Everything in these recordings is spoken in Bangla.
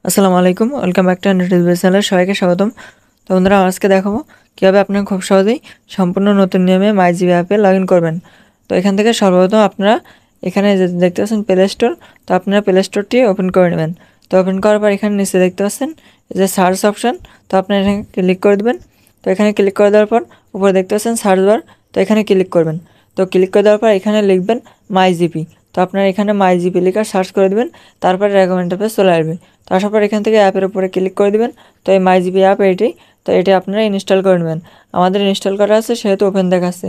আসসালামু আলাইকুম, welcome back to entertainment channel. সবাইকে স্বাগতম। তো বন্ধুরা, আজকে দেখাবো কীভাবে আপনি খুব সহজেই সম্পূর্ণ নতুন নিয়মে মাইজিবি অ্যাপে লগ ইন করবেন। তো এখান থেকে সর্বপ্রথম আপনারা এখানে যে দেখতে পাচ্ছেন প্লে স্টোর, তো আপনারা প্লে স্টোরটি ওপেন করে নেবেন। তো ওপেন করার পর এখানে নিচে দেখতে পাচ্ছেন যে সার্চ অপশান, তো আপনারা এখানে ক্লিক করে দেবেন। তো এখানে ক্লিক করে দেওয়ার পর উপরে দেখতে পাচ্ছেন সার্চ বার, তো এখানে ক্লিক করবেন। তো ক্লিক করে দেওয়ার পর এখানে লিখবেন মাইজিপি। তো আপনারা এখানে মাইজিপি লিখে সার্চ করে দেবেন, তারপরে রেকমেন্ড পেজ চলে আসবে। তো আসার পর এখান থেকে অ্যাপের উপরে ক্লিক করে দিবেন। তো এই মাইজিপি অ্যাপ এটি আপনারা ইনস্টল করে নেবেন। আমাদের ইনস্টল করা আছে সেহেতু ওপেন দেখাচ্ছে।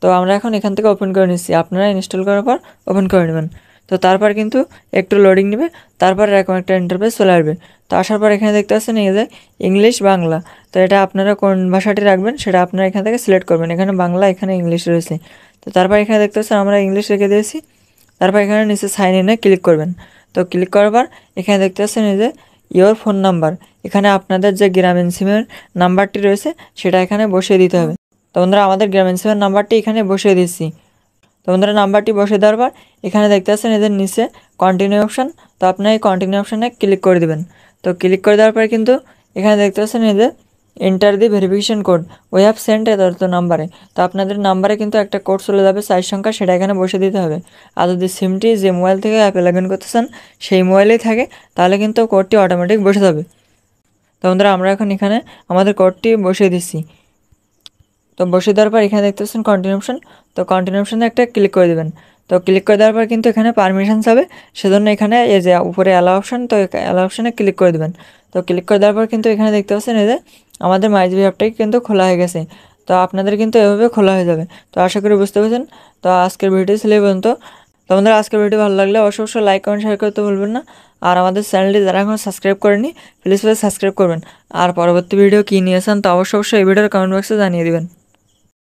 তো আমরা এখন এখান থেকে ওপেন করে নিচ্ছি, আপনারা ইনস্টল করার পর ওপেন করে নেবেন। তো তারপর কিন্তু একটু লোডিং নেবে, তারপর এরকম একটা ইন্টারফেস চলে আসবে। তো আসার পর এখানে দেখতে পাচ্ছেন এই যে ইংলিশ বাংলা, তো এটা আপনারা কোন ভাষাটি রাখবেন সেটা আপনারা এখান থেকে সিলেক্ট করবেন। এখানে বাংলা, এখানে ইংলিশ রয়েছে। তো তারপর এখানে দেখতে পাচ্ছেন আমরা ইংলিশ রেখে দিয়েছি। তারপর এখানে নিচে সাইন ইনে ক্লিক করবেন। তো ক্লিক করার পর এখানে দেখতে পাচ্ছেন এই যে ইওর ফোন নাম্বার, এখানে আপনাদের যে গ্রামীণ সিমের নাম্বারটি রয়েছে সেটা এখানে বসিয়ে দিতে হবে। তো বন্ধুরা, আমাদের গ্রামীণ সিমের নাম্বারটি এখানে বসিয়ে দিচ্ছি। তো বন্ধুরা, নাম্বারটি বসিয়ে দেওয়ার পর এখানে দেখতে পাচ্ছেন এদের নিচে কন্টিনিউ অপশান, তো আপনার এই কন্টিনিউ অপশানে ক্লিক করে দেবেন। তো ক্লিক করে দেওয়ার পরে কিন্তু এখানে দেখতে পাচ্ছেন এই যে enter the verification code we have Saint এত নাম্বারে, তো আপনাদের নাম্বারে কিন্তু একটা কোড চলে যাবে 4 সংখ্যা, সেটা এখানে বসে দিতে হবে। আর যদি সিমটি যে মোবাইল থেকে অ্যাপে লগ ইন করতে চান সেই মোবাইলেই থাকে তাহলে কিন্তু কোডটি অটোমেটিক বসে যাবে। তো বন্ধুরা, আমরা এখন এখানে আমাদের কোডটি বসিয়ে দিচ্ছি। তো বসিয়ে দেওয়ার পর এখানে দেখতে পাচ্ছেন কন্টিনিউ অপশন, তো কন্টিনিউ অপশানে একটা ক্লিক করে দেবেন। তো ক্লিক করে দেওয়ার পর কিন্তু এখানে পারমিশন যাবে, সেজন্য এখানে এই যে উপরে অ্যালাউ অপশান, তো অ্যালাউ অপশানে ক্লিক করে দেবেন। তো ক্লিক করে দেওয়ার পর কিন্তু এখানে দেখতে পাচ্ছেন এই যে আমাদের মাইজিবি অ্যাপটাই কিন্তু খোলা হয়ে গেছে। তো আপনাদের কিন্তু এভাবে খোলা হয়ে যাবে। তো আশা করি বুঝতে পেরেছেন। তো আজকের ভিডিও ছিল এই পর্যন্ত। তো আমাদের আজকের ভিডিও ভালো লাগলে অবশ্যই লাইক কমেন্ট শেয়ার করতে ভুলবেন না। আর আমাদের চ্যানেলটি যারা এখন সাবস্ক্রাইব করেনি প্লিজ সাবস্ক্রাইব করবেন। আর পরবর্তী ভিডিও কী নিয়েছেন তো অবশ্যই এই ভিডিওর কমেন্ট বক্সে জানিয়ে দিবেন।